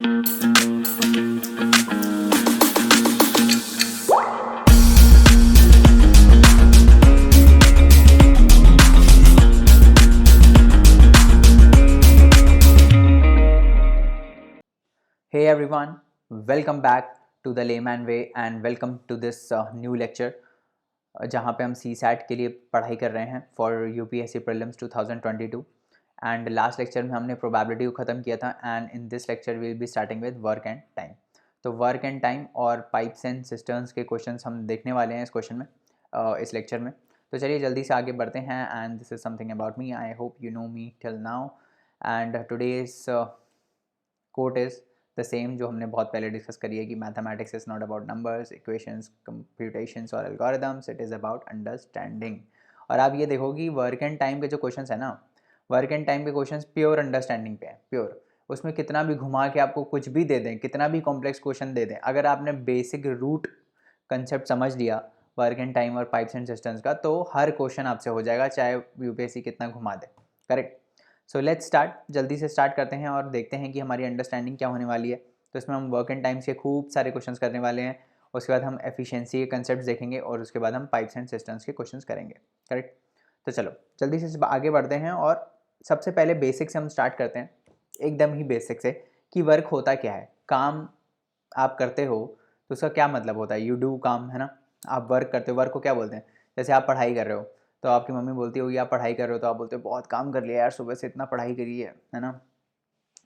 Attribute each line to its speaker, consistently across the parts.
Speaker 1: Hey everyone, welcome back to the Layman Way and welcome to this new lecture जहाँ पे हम CSAT के लिए पढ़ाई कर रहे हैं for UPSC Prelims 2022 and last lecture में हमने प्रोबेबिलिटी को ख़त्म किया था and in this lecture we will be starting with work and time. तो वर्क एंड टाइम और पाइप्स एंड सिस्टर्न्स के क्वेश्चंस हम देखने वाले हैं इस क्वेश्चन में इस लेक्चर में। तो चलिए जल्दी से आगे बढ़ते हैं and this is something about me, I hope you know me till now and today's quote is the same जो हमने बहुत पहले डिस्कस करी है कि mathematics is not about numbers, equations, computations और algorithms, it is about understanding. और आप ये देखो कि वर्क एंड टाइम के जो क्वेश्चंस है ना, वर्क एंड टाइम के क्वेश्चंस प्योर अंडरस्टैंडिंग पे है, प्योर। उसमें कितना भी घुमा के आपको कुछ भी दे दें, कितना भी कॉम्प्लेक्स क्वेश्चन दे दें, अगर आपने बेसिक रूट कंसेप्ट समझ लिया वर्क एंड टाइम और पाइप्स एंड सिस्टम्स का, तो हर क्वेश्चन आपसे हो जाएगा, चाहे यूपीएससी कितना घुमा दे। करेक्ट। सो लेट्स स्टार्ट, जल्दी से स्टार्ट करते हैं और देखते हैं कि हमारी अंडरस्टैंडिंग क्या होने वाली है। तो इसमें हम वर्क एंड टाइम्स के खूब सारे क्वेश्चंस करने वाले हैं, उसके बाद हम एफिशिएंसी के कंसेप्ट देखेंगे और उसके बाद हम पाइप्स एंड सिस्टम्स के क्वेश्चंस करेंगे। करेक्ट। तो चलो जल्दी से आगे बढ़ते हैं और सबसे पहले बेसिक से हम स्टार्ट करते हैं, एकदम ही बेसिक से, कि वर्क होता क्या है। काम आप करते हो तो उसका क्या मतलब होता है, यू डू काम, है ना। आप वर्क करते हो, वर्क को क्या बोलते हैं। जैसे आप पढ़ाई कर रहे हो तो आपकी मम्मी बोलती होगी आप पढ़ाई कर रहे हो, तो आप बोलते हो बहुत काम कर लिया यार, सुबह से इतना पढ़ाई करी है ना।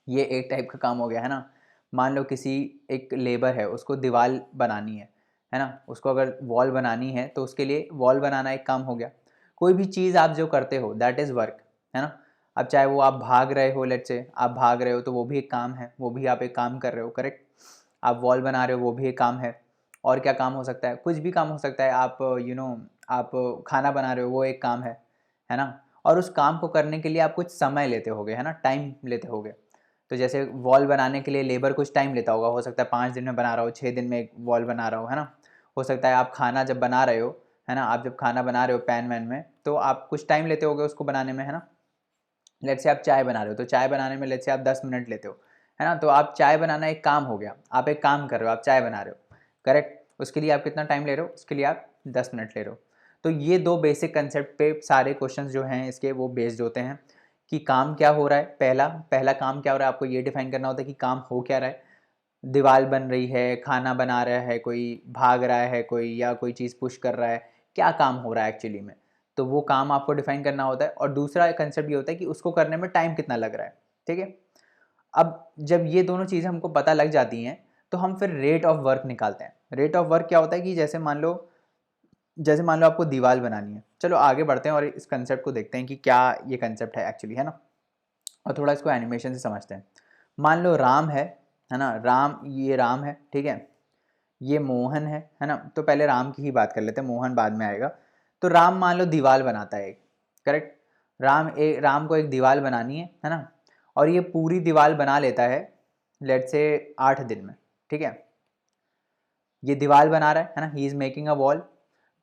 Speaker 1: ये एक टाइप का काम हो गया, है ना। मान लो किसी एक लेबर है, उसको दीवार बनानी है ना, उसको अगर वॉल बनानी है तो उसके लिए वॉल बनाना एक काम हो गया। कोई भी चीज़ आप जो करते हो दैट इज़ वर्क, है ना। अब चाहे वो आप भाग रहे हो, लेट्स से आप भाग रहे हो तो वो भी एक काम है, वो भी आप एक काम कर रहे हो। करेक्ट। आप वॉल बना रहे हो वो भी एक काम है। और क्या काम हो सकता है, कुछ भी काम हो सकता है। आप आप खाना बना रहे हो वो एक काम है ना। और उस काम को करने के लिए आप कुछ समय लेते होगे, है ना, टाइम लेते होगे। तो जैसे वॉल बनाने के लिए लेबर कुछ टाइम लेता होगा, हो सकता है 5 दिन में बना रहा हो, 6 दिन में एक वॉल बना रहा हो, है ना। हो सकता है आप खाना जब बना रहे हो, है ना, आप जब खाना बना रहे हो पैन वैन में, तो आप कुछ टाइम लेते होगे उसको बनाने में, है ना। लेट्स से आप चाय बना रहे हो तो चाय बनाने में लेट्स से आप 10 मिनट लेते हो, है ना। तो आप चाय बनाना एक काम हो गया, आप एक काम कर रहे हो, आप चाय बना रहे हो। करेक्ट। उसके लिए आप कितना टाइम ले रहे हो, उसके लिए आप 10 मिनट ले रहे हो। तो ये दो बेसिक कंसेप्ट पे सारे क्वेश्चंस जो हैं इसके वो बेस्ड होते हैं कि काम क्या हो रहा है। पहला पहला काम क्या हो रहा है, आपको ये डिफाइन करना होता है कि काम हो क्या रहा है। दीवार बन रही है, खाना बना रहा है कोई, भाग रहा है कोई, या कोई चीज़ पुश कर रहा है, क्या काम हो रहा है एक्चुअली में। तो वो काम आपको डिफाइन करना होता है। और दूसरा कंसेप्ट ये होता है कि उसको करने में टाइम कितना लग रहा है। ठीक है। अब जब ये दोनों चीज़ें हमको पता लग जाती हैं तो हम फिर रेट ऑफ वर्क निकालते हैं। रेट ऑफ वर्क क्या होता है कि जैसे मान लो आपको दीवार बनानी है। चलो आगे बढ़ते हैं और इस कंसेप्ट को देखते हैं कि क्या ये कंसेप्ट है एक्चुअली, है ना। और थोड़ा इसको एनिमेशन से समझते हैं। मान लो राम है ना, राम, ये राम है, ठीक है। ये मोहन है ना। तो पहले राम की ही बात कर लेते हैं, मोहन बाद में आएगा। तो राम मान लो दीवार बनाता है एक। करेक्ट। राम को एक दीवार बनानी है ना। और ये पूरी दीवार बना लेता है लेट्स से 8 दिन में। ठीक है। ये दीवार बना रहा है ना, he is making a wall.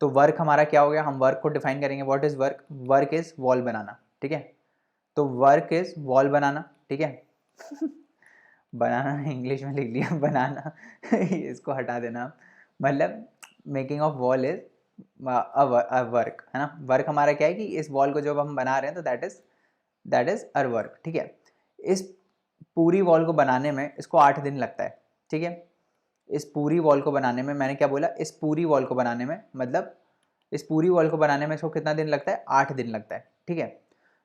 Speaker 1: तो वर्क हमारा क्या हो गया, हम वर्क को डिफाइन करेंगे। What is work, work is wall बनाना। ठीक है। तो वर्क इज़ वॉल बनाना। ठीक है। बनाना इंग्लिश में लिख लिया, बनाना इसको हटा देना। मतलब making of wall is work, है ना। वर्क हमारा क्या है कि इस वॉल को जब हम बना रहे हैं तो दैट इज अर वर्क। ठीक है। इस पूरी वॉल को बनाने में इसको 8 दिन लगता है। ठीक है। इस पूरी वॉल को बनाने में, मैंने क्या बोला, इस पूरी वॉल को बनाने में, मतलब इस पूरी वॉल को बनाने में इसको कितना दिन लगता है, 8 दिन लगता है। ठीक है।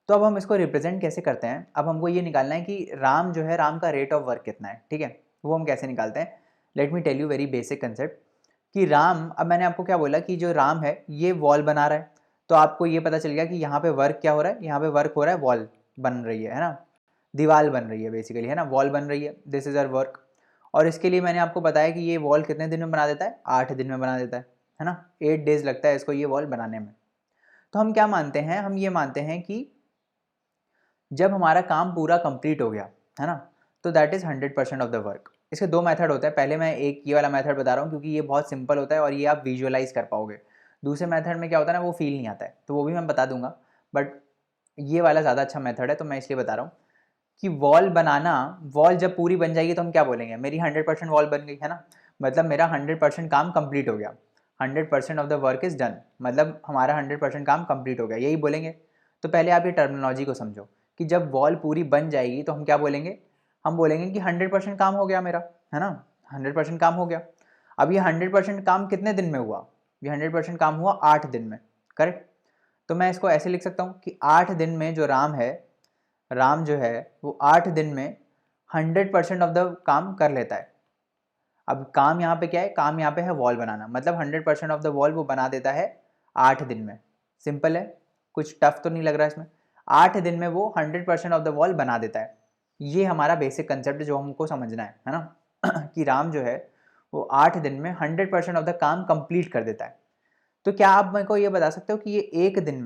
Speaker 1: तो अब हम इसको रिप्रेजेंट कैसे करते हैं, अब हमको ये निकालना है कि राम जो है, राम का रेट ऑफ वर्क कितना है। ठीक है। वो हम कैसे निकालते हैं, let me tell you very basic concept कि राम, अब मैंने आपको क्या बोला कि जो राम है ये वॉल बना रहा है। तो आपको ये पता चल गया कि यहाँ पे वर्क क्या हो रहा है, यहाँ पे वर्क हो रहा है, वॉल बन रही है ना, दीवार बन रही है बेसिकली, है ना, वॉल बन रही है, दिस इज अर वर्क। और इसके लिए मैंने आपको बताया कि ये वॉल कितने दिन में बना देता है, 8 दिन में बना देता है ना। 8 डेज लगता है इसको ये वॉल बनाने में। तो हम क्या मानते हैं, हम ये मानते हैं कि जब हमारा काम पूरा कंप्लीट हो गया, है ना, तो that is 100% of the work. इसके दो मेथड होते हैं। पहले मैं एक ये वाला मेथड बता रहा हूँ क्योंकि ये बहुत सिंपल होता है और ये आप विजुअलाइज कर पाओगे। दूसरे मेथड में क्या होता है ना, वो फील नहीं आता है, तो वो भी मैं बता दूंगा। बट ये वाला ज़्यादा अच्छा मेथड है तो मैं इसलिए बता रहा हूँ कि वॉल बनाना, वॉल जब पूरी बन जाएगी तो हम क्या बोलेंगे, मेरी 100% वॉल बन गई है ना, मतलब मेरा 100% काम कंप्लीट हो गया, 100% of the work is done, मतलब हमारा 100% काम कंप्लीट हो गया, यही बोलेंगे। तो पहले आप ये टर्मिनोलॉजी को समझो कि जब वॉल पूरी बन जाएगी तो हम क्या बोलेंगे, हम बोलेंगे कि 100% काम हो गया मेरा, है ना, 100% काम हो गया। अब ये 100% काम कितने दिन में हुआ, ये 100% काम हुआ 8 दिन में, करेक्ट। तो मैं इसको ऐसे लिख सकता हूँ कि 8 दिन में जो राम है, राम जो है वो 8 दिन में 100% ऑफ द काम कर लेता है। अब काम यहाँ पे क्या है, काम यहाँ पे है वॉल बनाना, मतलब 100% ऑफ द वॉल वो बना देता है 8 दिन में। सिंपल है, कुछ टफ तो नहीं लग रहा है इसमें। 8 दिन में वो 100% ऑफ द वॉल बना देता है। ये हमारा बेसिक कंसेप्ट जो हमको समझना है ना कि राम जो है वो 8 दिन में 100% ऑफ द काम कंप्लीट कर देता है। तो क्या आप मेरे को ये बता सकते हो कि ये एक दिन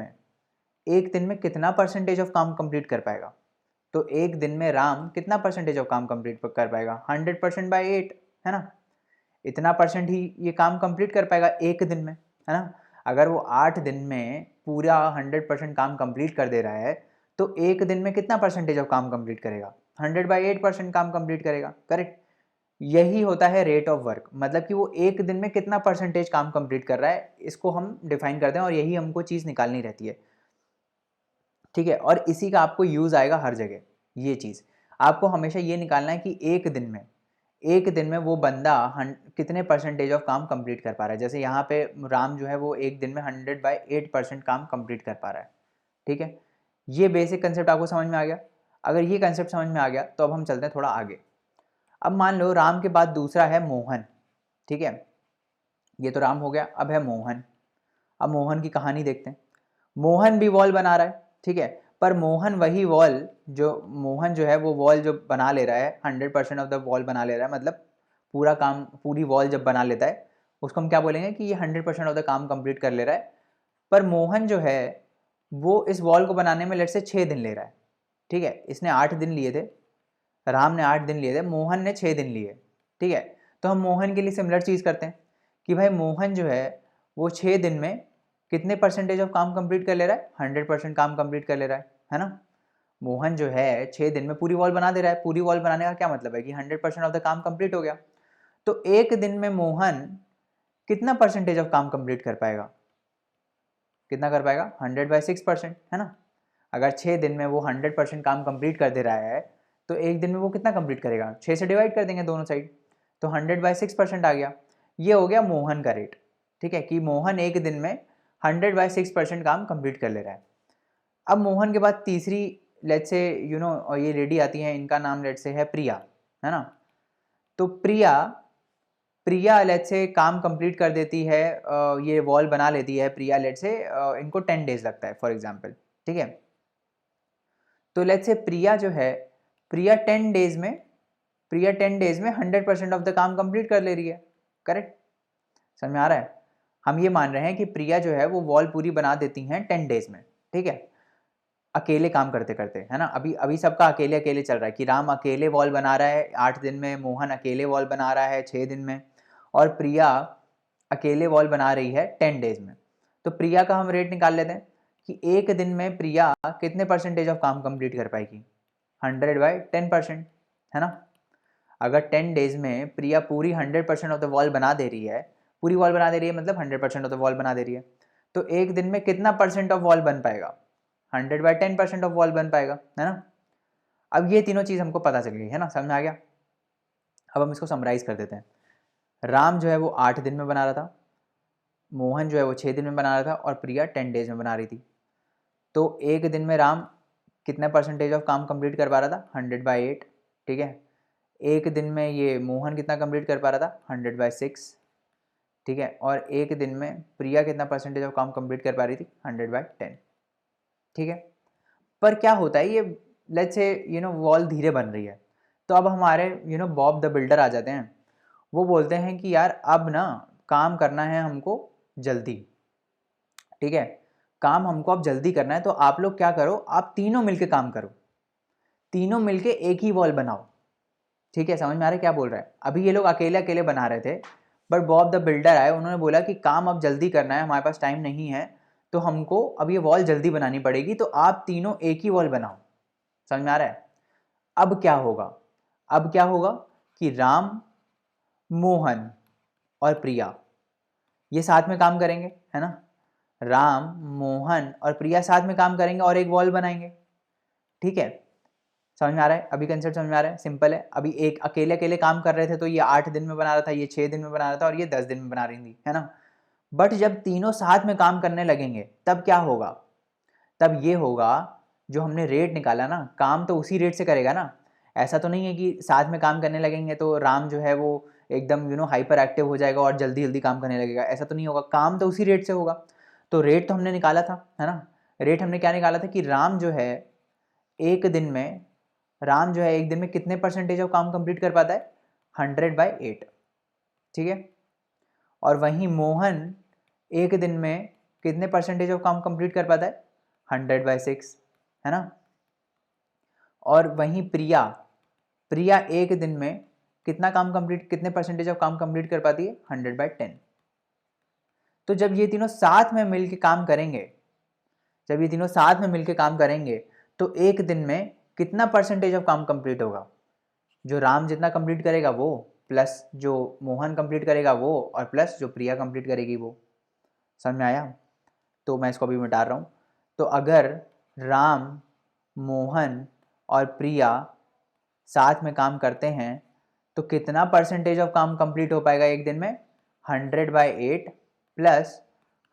Speaker 1: में कितना परसेंटेज ऑफ काम कंप्लीट कर पाएगा? तो एक दिन में राम कितना परसेंटेज ऑफ काम कंप्लीट कर पाएगा? 100% बाई 8, है ना, इतना परसेंट ही ये काम कंप्लीट कर पाएगा एक दिन में, है ना। अगर वो 8 दिन में पूरा 100% काम कंप्लीट कर दे रहा है तो एक दिन में कितना परसेंटेज ऑफ काम कंप्लीट करेगा? 100/8% काम कंप्लीट करेगा, करेक्ट। यही होता है रेट ऑफ वर्क, मतलब कि वो एक दिन में कितना परसेंटेज काम कंप्लीट कर रहा है, इसको हम डिफाइन करते हैं और यही हमको चीज़ निकालनी रहती है, ठीक है। और इसी का आपको यूज़ आएगा हर जगह। ये चीज़ आपको हमेशा ये निकालना है कि एक दिन में वो बंदा कितने परसेंटेज ऑफ काम कंप्लीट कर पा रहा है। जैसे यहाँ पे राम जो है वो एक दिन में 100/8% काम कंप्लीट कर पा रहा है, ठीक है। ये बेसिक कंसेप्ट आपको समझ में आ गया। अगर ये कंसेप्ट समझ में आ गया तो अब हम चलते हैं थोड़ा आगे। अब मान लो राम के बाद दूसरा है मोहन, ठीक है। ये तो राम हो गया, अब है मोहन। अब मोहन की कहानी देखते हैं। मोहन भी वॉल बना रहा है, ठीक है, पर मोहन वही वॉल जो मोहन जो है वो वॉल जो बना ले रहा है, 100% ऑफ द वॉल बना ले रहा है, मतलब पूरा काम, पूरी वॉल जब बना लेता है उसको हम क्या बोलेंगे कि ये 100% ऑफ द काम कंप्लीट कर ले रहा है। पर मोहन जो है वो इस वॉल को बनाने में लेट से 6 दिन ले रहा है, ठीक है। इसने 8 दिन लिए थे, राम ने 8 दिन लिए थे, मोहन ने 6 दिन लिए, ठीक है। तो हम मोहन के लिए सिमिलर चीज़ करते हैं कि भाई मोहन जो है वो 6 दिन में कितने परसेंटेज ऑफ काम कंप्लीट कर ले रहा है? 100% काम कंप्लीट कर ले रहा है ना। मोहन जो है 6 दिन में पूरी वॉल बना दे रहा है। पूरी वॉल बनाने का क्या मतलब है कि 100% ऑफ द काम कंप्लीट हो गया। तो एक दिन में मोहन कितना परसेंटेज ऑफ काम कंप्लीट कर पाएगा? कितना कर पाएगा? 100/6%, है ना। अगर 6 दिन में वो 100% काम कंप्लीट कर दे रहा है तो एक दिन में वो कितना कंप्लीट करेगा? 6 से डिवाइड कर देंगे दोनों साइड, तो 100/6% आ गया। ये हो गया मोहन का रेट, ठीक है, कि मोहन एक दिन में 100/6% काम कंप्लीट कर ले रहा है। अब मोहन के बाद तीसरी लेट से ये लेडी आती है, इनका नाम लेट से है प्रिया, है ना। तो प्रिया प्रिया लेट से काम कंप्लीट कर देती है, ये वॉल बना लेती है प्रिया लेट से, इनको 10 डेज लगता है फॉर एग्जाम्पल, ठीक है। तो लेट्स से प्रिया जो है, प्रिया 10 डेज में 100% ऑफ द काम कंप्लीट कर ले रही है, करेक्ट। समझ में आ रहा है? हम ये मान रहे हैं कि प्रिया जो है वो वॉल पूरी बना देती हैं 10 डेज में, ठीक है, अकेले काम करते करते, है ना। अभी अभी सबका अकेले अकेले चल रहा है कि राम अकेले वॉल बना रहा है 8 दिन में, मोहन अकेले वॉल बना रहा है 6 दिन में, और प्रिया अकेले वॉल बना रही है 10 डेज में। तो प्रिया का हम रेट निकाल लेते हैं कि एक दिन में प्रिया कितने परसेंटेज ऑफ काम कंप्लीट कर पाएगी? 100/10%, है ना। अगर 10 डेज में प्रिया पूरी 100% ऑफ द वॉल बना दे रही है, पूरी वॉल बना दे रही है मतलब 100% ऑफ द वॉल बना दे रही है, तो एक दिन में कितना परसेंट ऑफ वॉल बन पाएगा? 100/10% ऑफ वॉल बन पाएगा, है ना। अब ये तीनों चीज़ हमको पता चल गई, है ना, समझ में आ गया। अब हम इसको समराइज कर देते हैं। राम जो है वो 8 दिन में बना रहा था, मोहन जो है वो 6 दिन में बना रहा था, और प्रिया 10 डेज में बना रही थी। तो एक दिन में राम कितना परसेंटेज ऑफ काम कंप्लीट कर पा रहा था? 100/8, ठीक है। एक दिन में ये मोहन कितना कंप्लीट कर पा रहा था? 100/6, ठीक है। और एक दिन में प्रिया कितना परसेंटेज ऑफ काम कंप्लीट कर पा रही थी? 100/10, ठीक है। पर क्या होता है, ये लेट्स से वॉल धीरे बन रही है, तो अब हमारे बॉब द बिल्डर आ जाते हैं। वो बोलते हैं कि यार अब ना काम करना है हमको जल्दी, ठीक है, काम हमको अब जल्दी करना है, तो आप लोग क्या करो, आप तीनों मिलके काम करो, तीनों मिलके एक ही वॉल बनाओ, ठीक है। समझ में आ रहा है क्या बोल रहा है? अभी ये लोग अकेले अकेले बना रहे थे, बट बॉब द बिल्डर आए, उन्होंने बोला कि काम अब जल्दी करना है, हमारे पास टाइम नहीं है, तो हमको अब ये वॉल जल्दी बनानी पड़ेगी, तो आप तीनों एक ही वॉल बनाओ। समझ में आ रहा है? अब क्या होगा, अब क्या होगा कि राम, मोहन और प्रिया ये साथ में काम करेंगे, है ना। राम, मोहन और प्रिया साथ में काम करेंगे और एक वॉल बनाएंगे, ठीक है। समझ में आ रहा है, अभी कंसेप्ट समझ में आ रहा है, सिंपल है। अभी एक अकेले अकेले काम कर रहे थे तो ये 8 दिन में बना रहा था, ये 6 दिन में बना रहा था और ये 10 दिन में बना रही थी, है ना। बट जब तीनों साथ में काम करने लगेंगे तब क्या होगा, तब ये होगा जो हमने रेट निकाला ना, काम तो उसी रेट से करेगा ना। ऐसा तो नहीं है कि साथ में काम करने लगेंगे तो राम जो है वो एकदम हाइपर एक्टिव हो जाएगा और जल्दी जल्दी काम करने लगेगा, ऐसा तो नहीं होगा, काम तो उसी रेट से होगा। तो रेट तो हमने निकाला था, है ना। रेट हमने क्या निकाला था कि राम जो है एक दिन में, राम जो है एक दिन में कितने परसेंटेज ऑफ काम कंप्लीट कर पाता है, 100/8, ठीक है। और वहीं मोहन एक दिन में कितने परसेंटेज ऑफ काम कंप्लीट कर पाता है, 100/6, है ना। और वहीं प्रिया, प्रिया एक दिन में कितना काम कंप्लीट, कितने परसेंटेज ऑफ काम कंप्लीट कर पाती है, 100/10। तो जब ये तीनों साथ में मिलके काम करेंगे, जब ये तीनों साथ में मिलके काम करेंगे तो एक दिन में कितना परसेंटेज ऑफ काम कंप्लीट होगा, जो राम जितना कंप्लीट करेगा वो, प्लस जो मोहन कंप्लीट करेगा वो, और प्लस जो प्रिया कंप्लीट करेगी वो। समझ में आया। तो मैं इसको अभी मिटा रहा हूँ। तो अगर राम, मोहन और प्रिया साथ में काम करते हैं तो कितना परसेंटेज ऑफ काम कंप्लीट हो पाएगा एक दिन में, 100/8 प्लस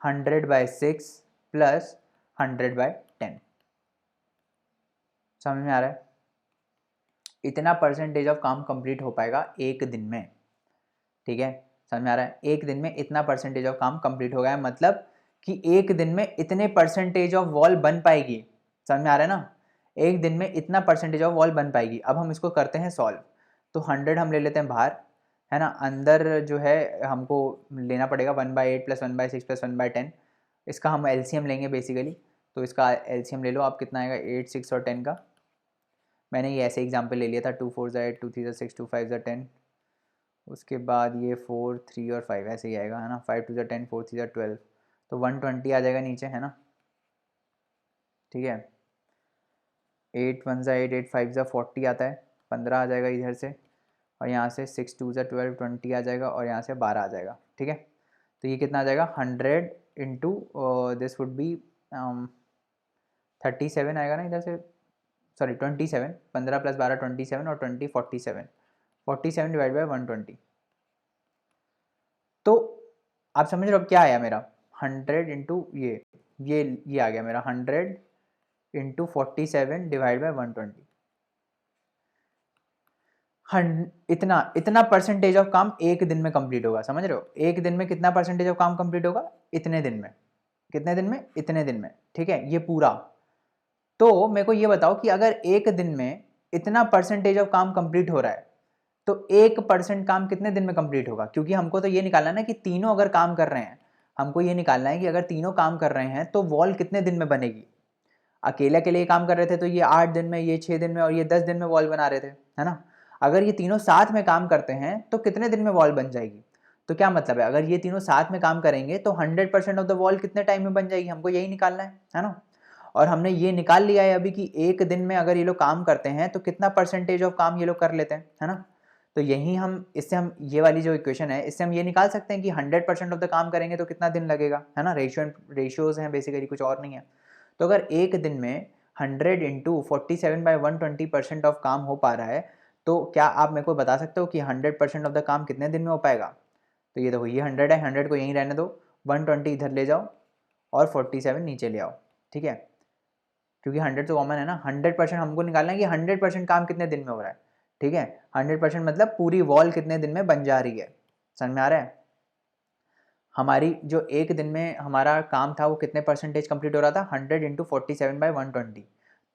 Speaker 1: 100/6 प्लस 100/10। समझ में आ रहा है, इतना परसेंटेज ऑफ काम कंप्लीट हो पाएगा एक दिन में, ठीक है। समझ में आ रहा है, एक दिन में इतना परसेंटेज ऑफ काम कंप्लीट हो गया है, मतलब कि एक दिन में इतने परसेंटेज ऑफ वॉल बन पाएगी। समझ में आ रहा है ना, एक दिन में इतना परसेंटेज ऑफ वॉल बन पाएगी। अब हम इसको करते हैं सॉल्व। तो 100 हम ले लेते हैं बाहर, है ना। अंदर जो है हमको लेना पड़ेगा 1/8 प्लस 1/6 प्लस 1/10। इसका हम एलसीएम लेंगे बेसिकली। तो इसका एलसीएम ले लो आप, कितना आएगा, 8, 6 और 10 का। मैंने ये ऐसे एग्जाम्पल ले लिया था, 2 4 8, 2 3 6, 2 5 10। उसके बाद ये 4, 3 और 5 ऐसे ही आएगा, है ना। 5 2 10, 4 3 12, तो 120 आ जाएगा नीचे, है ना, ठीक है। 8 1 8, 8 5 40 आता है, 15 आ जाएगा इधर से, और यहाँ से 6 2 12, 20 आ जाएगा, और यहाँ से 12 आ जाएगा, ठीक है। तो ये कितना आ जाएगा, 100 इंटू दिस वुड बी 37 आएगा ना इधर से, सॉरी 27, 15 प्लस 12 27 और 20 47, 47 डिवाइड बाई 120। तो आप समझ रहे हो अब क्या आया मेरा, 100 इंटू ये आ गया मेरा 100 इंटू 47 डिवाइड बाई 120। इतना इतना परसेंटेज ऑफ काम एक दिन में कंप्लीट होगा, समझ रहे हो। एक दिन में कितना परसेंटेज ऑफ काम कंप्लीट होगा, इतने दिन में, कितने दिन में, इतने दिन में, ठीक है, ये पूरा। तो मेरे को ये बताओ कि अगर एक दिन में इतना परसेंटेज ऑफ काम कंप्लीट हो रहा है तो 1% काम कितने दिन में कंप्लीट होगा, क्योंकि हमको तो ये निकालना है ना कि तीनों अगर काम कर रहे हैं, हमको ये निकालना है कि अगर तीनों काम कर रहे हैं तो वॉल कितने दिन में बनेगी। अकेले अकेले काम कर रहे थे तो ये 8 दिन में, ये 6 दिन में और ये 10 दिन में वॉल बना रहे थे, है ना। अगर ये तीनों साथ में काम करते हैं तो कितने दिन में वॉल बन जाएगी। तो क्या मतलब है, अगर ये तीनों साथ में काम करेंगे तो 100% ऑफ द वॉल कितने टाइम में बन जाएगी, हमको यही निकालना है ना। और हमने ये निकाल लिया है अभी कि एक दिन में अगर ये लोग काम करते हैं तो कितना परसेंटेज ऑफ काम ये लोग कर लेते हैं, है ना। तो यही हम इससे हम ये वाली जो इक्वेशन है इससे हम ये निकाल सकते हैं कि 100% ऑफ द काम करेंगे तो कितना दिन लगेगा, है ना। रेशियोज हैं बेसिकली, कुछ और नहीं है। तो अगर एक दिन में 100 इंटू 47/120% ऑफ काम हो पा रहा है तो क्या आप मेरे को बता सकते हो कि 100% ऑफ द काम कितने दिन में हो पाएगा। तो ये देखो, ये 100 है, 100 को यहीं रहने दो, 120 इधर ले जाओ और 47 नीचे ले आओ, ठीक है। क्योंकि 100 तो कॉमन है ना, 100% हमको निकालना है कि 100% काम कितने दिन में हो रहा है, ठीक है। 100% मतलब पूरी वॉल कितने दिन में बन जा रही है। समझ में आ रहा है, हमारी जो एक दिन में हमारा काम था वो कितने परसेंटेज कंप्लीट हो रहा था, 100 इंटू 47/120।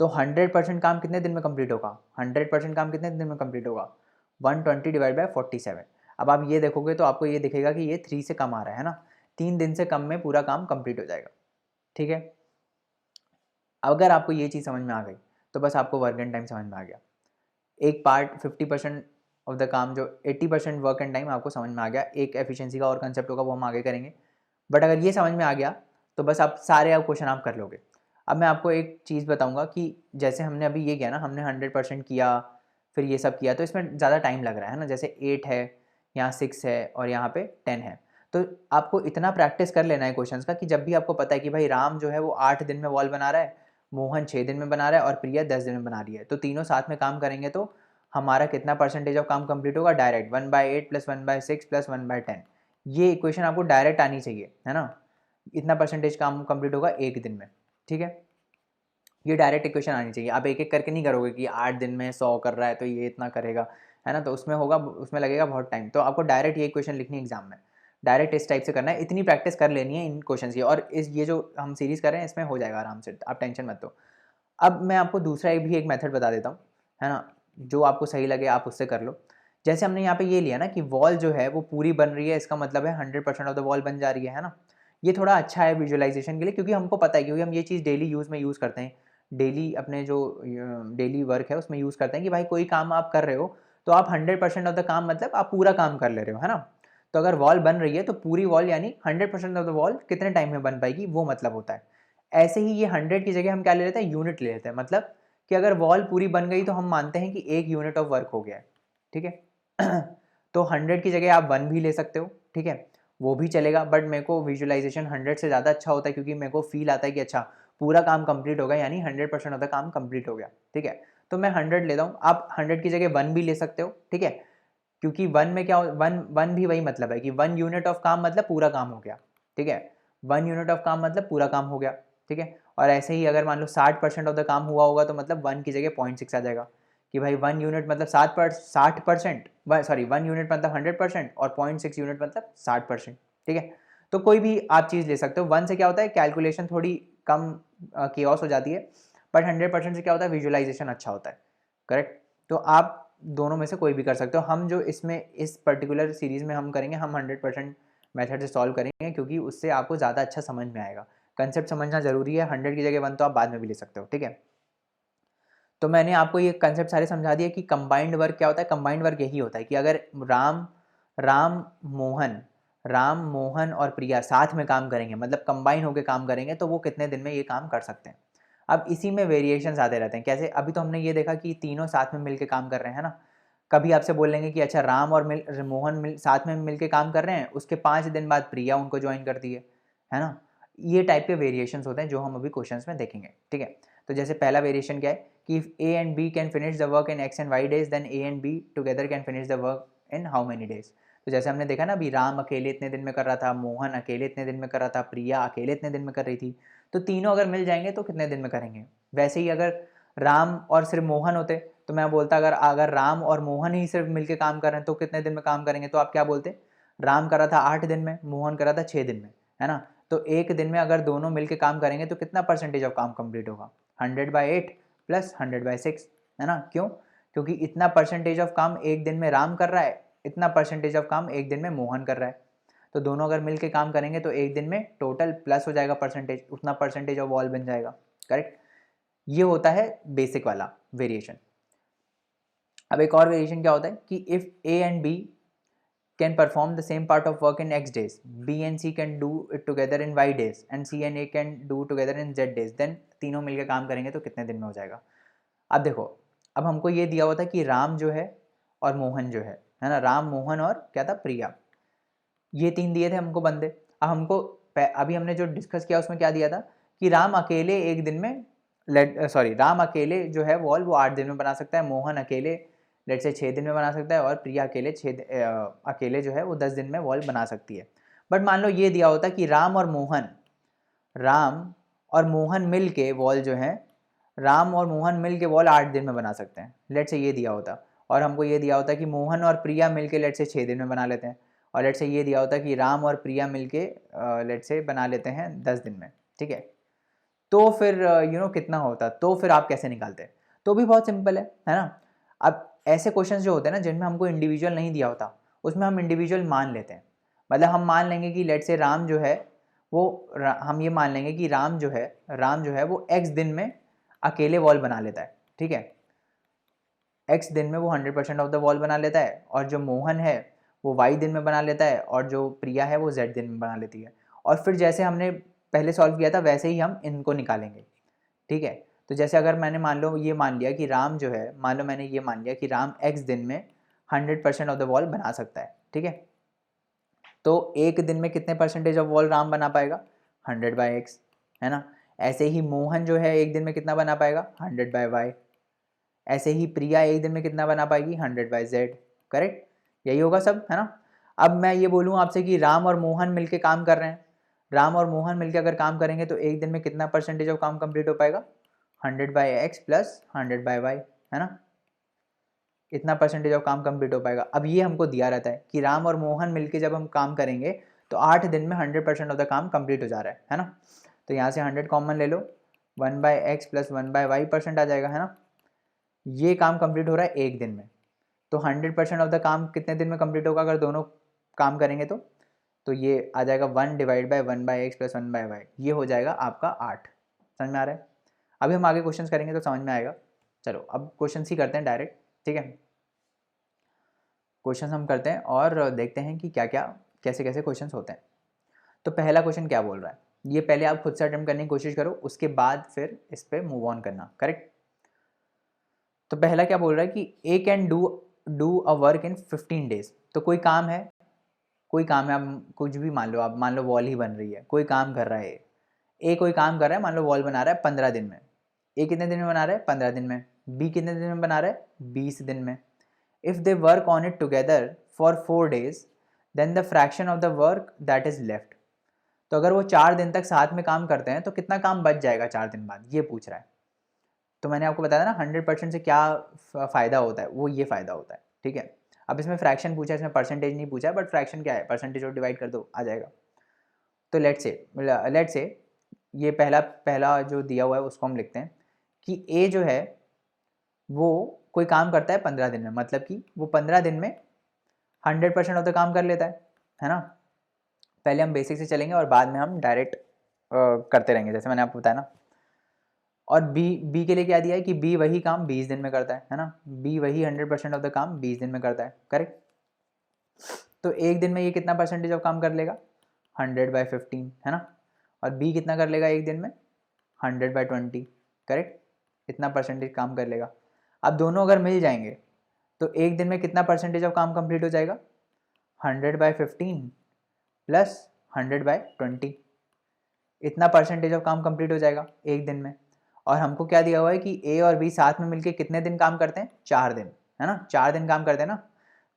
Speaker 1: तो 100% काम कितने दिन में कंप्लीट होगा, 100% काम कितने दिन में कंप्लीट होगा, 120 डिवाइड बाई 47। अब आप ये देखोगे तो आपको ये दिखेगा कि ये 3 से कम आ रहा है ना, 3 दिन से कम में पूरा काम कंप्लीट हो जाएगा, ठीक है। अगर आपको ये चीज़ समझ में आ गई तो बस आपको वर्क एंड टाइम समझ में आ गया। एक पार्ट 50% ऑफ द काम, जो 80% वर्क एंड टाइम आपको समझ में आ गया। एक एफिशिएंसी का और कंसेप्ट होगा, वो हम आगे करेंगे। बट अगर ये समझ में आ गया तो बस आप सारे आप क्वेश्चन कर लोगे। अब मैं आपको एक चीज़ बताऊंगा कि जैसे हमने अभी ये किया ना, हमने 100% किया, फिर ये सब किया, तो इसमें ज़्यादा टाइम लग रहा है ना। जैसे 8 है, यहाँ 6 है और यहाँ पे 10 है। तो आपको इतना प्रैक्टिस कर लेना है क्वेश्चंस का कि जब भी आपको पता है कि भाई राम जो है वो 8 दिन में वॉल बना रहा है, मोहन 6 दिन में बना रहा है और प्रिया 10 दिन में बना रही है, तो तीनों साथ में काम करेंगे तो हमारा कितना परसेंटेज ऑफ काम कंप्लीट होगा? डायरेक्ट 1/8 + 1/6 + 1/10। ये इक्वेशन आपको डायरेक्ट आनी चाहिए, है ना। इतना परसेंटेज काम कंप्लीट होगा एक दिन में, ठीक है। ये डायरेक्ट इक्वेशन आनी चाहिए। आप एक एक करके नहीं करोगे कि 8 दिन में 100 कर रहा है तो ये इतना करेगा, है ना, तो उसमें होगा, उसमें लगेगा बहुत टाइम। तो आपको डायरेक्ट ये इक्वेशन लिखनी है एग्जाम में, डायरेक्ट इस टाइप से करना है। इतनी प्रैक्टिस कर लेनी है इन क्वेश्चन की, और इस ये जो हम सीरीज़ कर रहे हैं इसमें हो जाएगा आराम से, आप टेंशन मत लो। अब मैं आपको दूसरा एक मेथड बता देता हूँ, है ना, जो आपको सही लगे आप उससे कर लो। जैसे हमने यहाँ पे ये लिया ना कि वॉल जो है वो पूरी बन रही है, इसका मतलब है 100% ऑफ द वॉल बन जा रही है ना। ये थोड़ा अच्छा है विजुअलाइजेशन के लिए, क्योंकि हमको पता है, क्योंकि हम ये चीज़ डेली यूज़ में यूज़ करते हैं, डेली अपने जो डेली वर्क है उसमें यूज़ करते हैं कि भाई कोई काम आप कर रहे हो तो आप 100% ऑफ द काम मतलब आप पूरा काम कर ले रहे हो, है ना। तो अगर वॉल बन रही है तो पूरी वॉल यानी 100% ऑफ द वॉल कितने टाइम में बन पाएगी, वो मतलब होता है। ऐसे ही ये 100 की जगह हम क्या ले लेते हैं? यूनिट ले लेते हैं। मतलब कि अगर वॉल पूरी बन गई तो हम मानते हैं कि 1 यूनिट ऑफ वर्क हो गया है, ठीक है। तो 100 की जगह आप 1 भी ले सकते हो, ठीक है, वो भी चलेगा। बट मेरे को विजुअलाइजेशन 100 से ज़्यादा अच्छा होता है, क्योंकि मेरे को फील आता है कि अच्छा पूरा काम कंप्लीट होगा, यानी 100% ऑफ द काम कंप्लीट हो गया, ठीक है। तो मैं 100 लेता हूँ, आप 100 की जगह 1 भी ले सकते हो, ठीक है, क्योंकि 1 में क्या, 1 भी वही मतलब है कि 1 यूनिट ऑफ काम मतलब पूरा काम हो गया, ठीक है। 1 यूनिट ऑफ काम मतलब पूरा काम हो गया, ठीक है। और ऐसे ही अगर मान लो 60% ऑफ द काम हुआ होगा तो मतलब 1 की जगह 0.6 आ जाएगा कि भाई 1 यूनिट मतलब 60%, सॉरी 1 यूनिट मतलब 100% और 0.6 यूनिट मतलब 60%, ठीक है। तो कोई भी आप चीज़ ले सकते हो। 1 से क्या होता है, कैलकुलेशन थोड़ी कम केओस हो जाती है, बट 100% से क्या होता है, विजुअलाइजेशन अच्छा होता है, करेक्ट। तो आप दोनों में से कोई भी कर सकते हो। हम जो इसमें इस पर्टिकुलर सीरीज़ में हम करेंगे, हम 100% मेथड से सॉल्व करेंगे, क्योंकि उससे आपको ज़्यादा अच्छा समझ में आएगा। कंसेप्ट समझना ज़रूरी है। 100 की जगह 1 तो आप बाद में भी ले सकते हो, ठीक है। तो मैंने आपको ये कंसेप्ट सारे समझा दिए कि कंबाइंड वर्क क्या होता है। कंबाइंड वर्क यही होता है कि अगर राम राम मोहन राम मोहन और प्रिया साथ में काम करेंगे, मतलब कंबाइन होकर काम करेंगे, तो वो कितने दिन में ये काम कर सकते हैं। अब इसी में वेरिएशंस आते रहते हैं। कैसे? अभी तो हमने ये देखा कि तीनों साथ में मिलकर काम कर रहे हैं ना। कभी आपसे बोलेंगे कि अच्छा राम और मोहन साथ में मिलके काम कर रहे हैं, उसके 5 दिन बाद प्रिया उनको ज्वाइन करती है ना। ये टाइप के वेरिएशंस होते हैं जो हम अभी क्वेश्चंस में देखेंगे, ठीक है। तो जैसे पहला वेरिएशन क्या है कि if A and B can finish the work in X and Y days, then A and B together can finish the work in how many days. तो जैसे हमने देखा ना, अभी राम अकेले इतने दिन में कर रहा था, मोहन अकेले इतने दिन में कर रहा था, प्रिया अकेले इतने दिन में कर रही थी। तो तीनों अगर मिल जाएंगे तो कितने दिन में करेंगे। वैसे ही अगर राम और सिर्फ मोहन होते तो मैं बोलता अगर अगर राम और मोहन ही सिर्फ मिलके काम कर रहे हैं तो कितने दिन में काम करेंगे। तो आप क्या बोलते? राम कर रहा था 8 दिन में, मोहन कर रहा था 6 दिन में, है ना। तो एक दिन में अगर दोनों मिलके काम करेंगे तो कितना परसेंटेज ऑफ काम कंप्लीट होगा? 100/8 + 100/6, है ना। क्यों? क्योंकि इतना परसेंटेज ऑफ काम एक दिन में राम कर रहा है, इतना परसेंटेज ऑफ काम एक दिन में मोहन कर रहा है। तो दोनों अगर मिलके काम करेंगे तो एक दिन में टोटल प्लस हो जाएगा परसेंटेज, उतना परसेंटेज ऑफ वॉल बन जाएगा, करेक्ट। ये होता है बेसिक वाला वेरिएशन। अब एक और वेरिएशन क्या होता है कि if A and B can perform the same part of work in X days, B and C can do it together in Y days and C and A can do together in Z days, then तीनों मिलकर काम करेंगे तो कितने दिन में हो जाएगा। अब देखो, अब हमको ये दिया हुआ था कि राम जो है और मोहन जो है ना, राम मोहन और क्या था, प्रिया, ये 3 दिए थे हमको बंदे। अब हमको अभी हमने जो डिस्कस किया उसमें क्या दिया था कि राम अकेले एक दिन में राम अकेले जो है वॉल वो 8 दिन में बना सकता है, मोहन अकेले लेट से 6 दिन में बना सकता है और प्रिया अकेले अकेले जो है वो 10 दिन में वॉल बना सकती है। बट मान लो ये दिया होता कि राम और मोहन मिल के वॉल जो है, राम और मोहन मिल के वॉल 8 दिन में बना सकते हैं, लेट से ये दिया होता। और हमको ये दिया होता कि मोहन और प्रिया मिल के लेट से 6 दिन में बना लेते हैं, और लेट से ये दिया होता कि राम और प्रिया मिल के लेट से बना लेते हैं 10 दिन में, ठीक है। तो फिर कितना होता, तो फिर आप कैसे निकालते? तो भी बहुत सिंपल है ना। अब ऐसे क्वेश्चंस जो होते हैं ना जिनमें हमको इंडिविजुअल नहीं दिया होता, उसमें हम इंडिविजुअल मान लेते हैं। मतलब हम मान लेंगे कि लेट से राम जो है वो हम ये मान लेंगे कि राम जो है वो एक्स दिन में अकेले वॉल बना लेता है, ठीक है। एक्स दिन में वो 100% ऑफ द वॉल बना लेता है, और जो मोहन है वो वाई दिन में बना लेता है, और जो प्रिया है वो जेड दिन में बना लेती है। और फिर जैसे हमने पहले सॉल्व किया था वैसे ही हम इनको निकालेंगे, ठीक है। तो जैसे अगर मैंने मान लो ये मान लिया कि राम जो है, मान लो मैंने ये मान लिया कि राम x दिन में 100% ऑफ द वॉल बना सकता है, ठीक है। तो एक दिन में कितने परसेंटेज ऑफ वॉल राम बना पाएगा? 100/x, है ना। ऐसे ही मोहन जो है एक दिन में कितना बना पाएगा? 100/y। ऐसे ही प्रिया एक दिन में कितना बना पाएगी? 100/z। करेक्ट, यही होगा सब, है ना। अब मैं ये बोलूँ आपसे कि राम और मोहन मिलके काम कर रहे हैं, राम और मोहन मिलके अगर काम करेंगे तो एक दिन में कितना परसेंटेज ऑफ काम कंप्लीट हो पाएगा? 100/x प्लस 100/y, है ना। इतना परसेंटेज ऑफ काम कंप्लीट हो पाएगा। अब ये हमको दिया रहता है कि राम और मोहन मिलके जब हम काम करेंगे तो 8 दिन में 100% ऑफ द काम कंप्लीट हो जा रहा है ना। तो यहाँ से 100 कॉमन ले लो, 1/x प्लस 1/y परसेंट आ जाएगा, है ना। ये काम कंप्लीट हो रहा है एक दिन में। तो 100% ऑफ द काम कितने दिन में कंप्लीट होगा अगर दोनों काम करेंगे? तो ये आ जाएगा 1/1/x प्लस 1/y, ये हो जाएगा आपका 8। समझ में आ रहा है? अभी हम आगे क्वेश्चंस करेंगे तो समझ में आएगा। चलो अब क्वेश्चंस ही करते हैं डायरेक्ट, ठीक है। क्वेश्चंस हम करते हैं और देखते हैं कि क्या क्या कैसे कैसे क्वेश्चंस होते हैं। तो पहला क्वेश्चन क्या बोल रहा है, ये पहले आप खुद से अटेम्प्ट करने की कोशिश करो, उसके बाद फिर इस पर मूव ऑन करना, करेक्ट। तो पहला क्या बोल रहा है कि A can do a work in 15 days. तो कोई काम है, आप कुछ भी मान लो, आप मान लो वॉल ही बन रही है, कोई काम कर रहा है ए कोई काम कर रहा है, मान लो वॉल बना रहा है 15 दिन में। ए कितने दिन में बना रहा है? 15 दिन में। बी कितने दिन में बना रहा है? 20 दिन में। If they work on it together for 4 days then the fraction of the work that is left. तो अगर वो 4 दिन तक साथ में काम करते हैं तो कितना काम बच जाएगा 4 दिन बाद, ये पूछ रहा है। तो मैंने आपको बताया ना 100% से क्या फ़ायदा होता है, वो ये फ़ायदा होता है, ठीक है। अब इसमें फ्रैक्शन पूछा है, इसमें परसेंटेज नहीं पूछा है, बट फ्रैक्शन क्या है? परसेंटेज और डिवाइड कर दो, आ जाएगा। तो लेट्स से ये पहला जो दिया हुआ है उसको हम लिखते हैं कि ए जो है वो कोई काम करता है 15 दिन में, मतलब कि वो 15 दिन में 100% ऑफ द काम कर लेता है ना। पहले हम बेसिक से चलेंगे और बाद में हम डायरेक्ट करते रहेंगे, जैसे मैंने आपको बताया ना। और बी के लिए क्या दिया है कि बी वही काम 20 दिन में करता है ना। बी वही 100% ऑफ द काम 20 दिन में करता है, करेक्ट। तो एक दिन में ये कितना परसेंटेज ऑफ काम कर लेगा? 100/15, है ना। और बी कितना कर लेगा एक दिन में? 100/20, करेक्ट। इतना परसेंटेज काम कर लेगा। अब दोनों अगर मिल जाएंगे तो एक दिन में कितना परसेंटेज ऑफ काम कंप्लीट हो जाएगा? 100/15 प्लस 100/20, इतना परसेंटेज ऑफ काम कंप्लीट हो जाएगा एक दिन में। और हमको क्या दिया हुआ है कि ए और बी साथ में मिलके कितने दिन काम करते हैं? 4 दिन, है ना। 4 दिन काम करते हैं ना।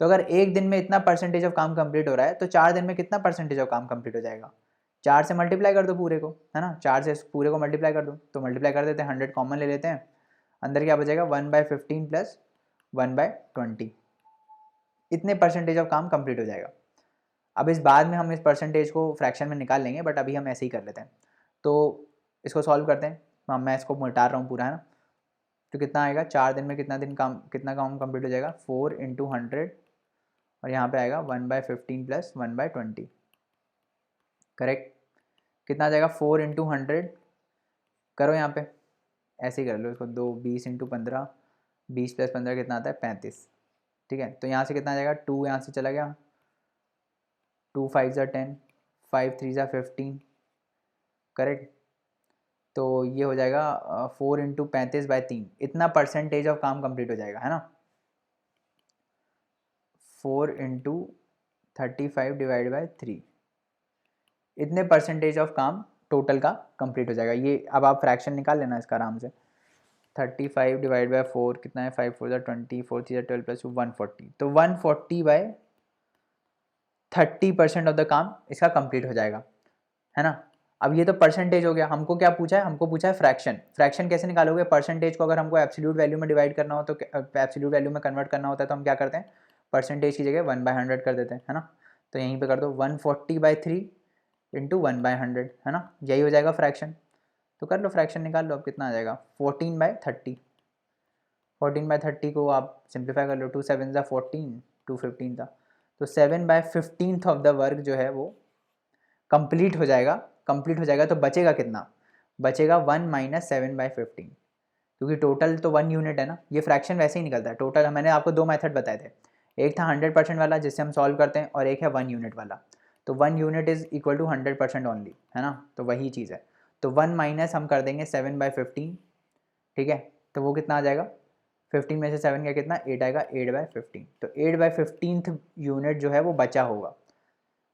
Speaker 1: तो अगर एक दिन में इतना परसेंटेज ऑफ काम कंप्लीट हो रहा है तो 4 दिन में कितना परसेंटेज ऑफ काम कंप्लीट हो जाएगा? 4 से मल्टीप्लाई कर दो पूरे को, है ना। 4 से पूरे को मल्टीप्लाई कर दो, तो मल्टीप्लाई कर देते हैं, 100 कॉमन ले लेते हैं, अंदर क्या बचेगा? 1/15 प्लस 1/20, इतने परसेंटेज ऑफ काम कंप्लीट हो जाएगा। अब इस बाद में हम इस परसेंटेज को फ्रैक्शन में निकाल लेंगे, बट अभी हम ऐसे ही कर लेते हैं। तो इसको सॉल्व करते हैं। मैं इसको मिटा रहा हूँ पूरा, है ना। तो कितना आएगा? 4 दिन में कितना काम कंप्लीट हो जाएगा? 4 × 100, और यहाँ पे आएगा 1/15 प्लस 1/20, करेक्ट। कितना आ जाएगा? 4 × 100 करो, यहाँ पे ऐसे ही कर लो इसको, 20 × 15, 20 प्लस 15 कितना आता है? 35, ठीक है। तो यहाँ से कितना आ जाएगा? 2 यहाँ से चला गया, 2 5 ज़ा 10, 5 3 ज़ा 15, करेक्ट। तो ये हो जाएगा 4 × 35/3, इतना परसेंटेज ऑफ काम कंप्लीट हो जाएगा, है ना। 4 × 35/3, इतने परसेंटेज ऑफ काम टोटल का कंप्लीट हो जाएगा। ये अब आप फ्रैक्शन निकाल लेना इसका आराम से। 35/4 कितना है? 5 4 20, 4 3 12 प्लस 140, तो 140/30% ऑफ द काम इसका कंप्लीट हो जाएगा, है ना। अब ये तो परसेंटेज हो गया। हमको क्या पूछा है? हमको पूछा है फ्रैक्शन। फ्रैक्शन कैसे निकालोगे? परसेंटेज को अगर हमको एब्सोल्यूट वैल्यू में डिवाइड करना हो तो एब्सोल्यूट वैल्यू में कन्वर्ट करना होता है तो हम क्या करते हैं? परसेंटेज की जगह 1/100 कर देते हैं, है ना। तो यहीं पे कर दो 140/3 × 1/100, है ना। यही हो जाएगा फ्रैक्शन। तो कर लो, फ्रैक्शन निकाल लो। अब कितना आ जाएगा? 14/30। 14/30 को आप सिंप्लीफाई कर लो, 2 7 ज़ा 14, 2 15 था, तो 7/15 ऑफ द वर्क जो है वो कंप्लीट हो जाएगा। कंप्लीट हो जाएगा तो बचेगा कितना? बचेगा 1 - 7/15, क्योंकि टोटल तो 1 यूनिट है ना। ये फ्रैक्शन वैसे ही निकलता है टोटल। मैंने आपको 2 मेथड बताए थे, एक था 100% वाला जिससे हम सॉल्व करते हैं, और एक है 1 यूनिट वाला। तो 1 unit is equal to 100% only, है ना। तो वही चीज़ है। तो 1 - हम कर देंगे 7/15, ठीक है, तो वो कितना आ जाएगा, 15 में से 7 का कितना 8 आएगा, 8/15। तो 8/15 यूनिट जो है वो बचा होगा,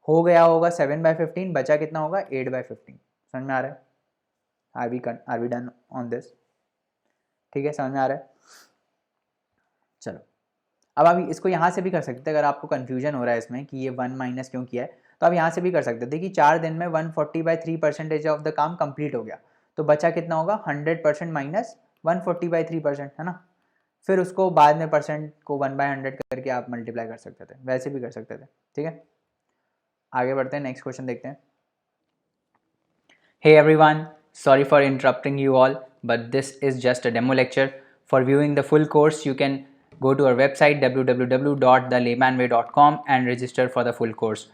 Speaker 1: हो गया होगा 7/15, बचा कितना होगा 8/15। समझ में आ रहा है? Are we done on this? ठीक है, समझ में आ रहा है? चलो, अब आप इसको यहाँ से भी कर सकते हैं, अगर आपको कन्फ्यूजन हो रहा है इसमें कि ये 1 माइनस क्यों किया है, तो आप यहाँ से भी कर सकते थे कि 4 दिन में 140/3% ऑफ द काम कंप्लीट हो गया, तो बचा कितना होगा 100% माइनस 140/3%, है ना। फिर उसको बाद में परसेंट को 1/100 करके आप मल्टीप्लाई कर सकते थे, वैसे भी कर सकते थे। ठीक है, आगे बढ़ते हैं, नेक्स्ट क्वेश्चन देखते हैं। Hey everyone, sorry for interrupting you all, but this is just a demo lecture. For viewing the full course, you can go to our website www.thelaymanway.com and register for the full course.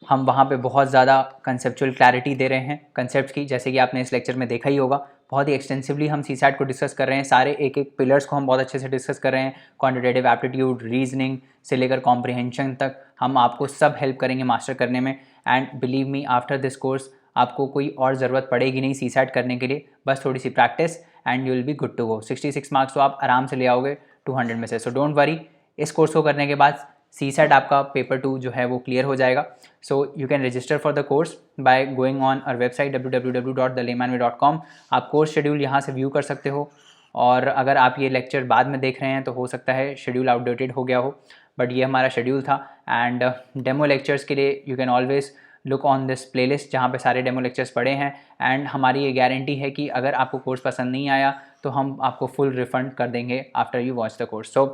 Speaker 1: हम वहाँ पे बहुत ज़्यादा conceptual clarity दे रहे हैं concept की, जैसे कि आपने इस लेक्चर में देखा ही होगा। बहुत ही एक्सटेंसिवली हम सीसैट को डिस्कस कर रहे हैं, सारे एक एक पिलर्स को हम बहुत अच्छे से डिस्कस कर रहे हैं, क्वांटिटेटिव एप्टीट्यूड, रीजनिंग से लेकर कॉम्प्रिहेंशन तक हम आपको सब हेल्प करेंगे मास्टर करने में। And believe me, after this course आपको कोई और ज़रूरत पड़ेगी नहीं सीसैट करने के लिए, बस थोड़ी सी practice and you will be good to go. 66 marks तो आप आराम से ले आओगे 200 में से, सो डोंट वरी। इस कोर्स को करने के बाद सीसैट आपका पेपर 2 जो है वो क्लियर हो जाएगा। So you can register for the course by going on our website www.thelaymanway.com। आप कोर्स शेड्यूल यहाँ से व्यू कर सकते हो, और अगर आप ये लेक्चर बाद में देख रहे हैं तो हो सकता है शेड्यूल आउटडेटेड हो गया हो, बट ये हमारा शेड्यूल था। एंड डेमो लेक्चर्स के लिए you can always look on this playlist जहाँ पे सारे डेमो लेक्चर्स पड़े हैं। एंड हमारी ये गारंटी है कि अगर आपको कोर्स पसंद नहीं आया तो हम आपको फुल रिफंड कर देंगे after you watch the course. So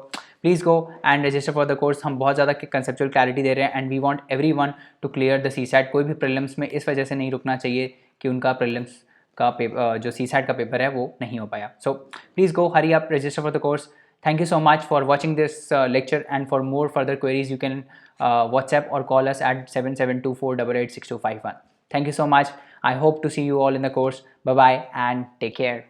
Speaker 1: please go and register for the course. हम बहुत ज़्यादा कंसेप्चुअल क्लैरिटी दे रहे हैं and we want everyone to clear the CSAT. कोई भी प्रीलिम्स में इस वजह से नहीं रुकना चाहिए कि उनका प्रीलिम्स का पेपर जो सीसैट का पेपर है वो नहीं हो पाया। सो please go, hurry up, register for the course. Thank you so much for watching this lecture, and for more further queries you can WhatsApp or call us at 7724886251. Thank you so much. I hope to see you all in the course. Bye bye and take care.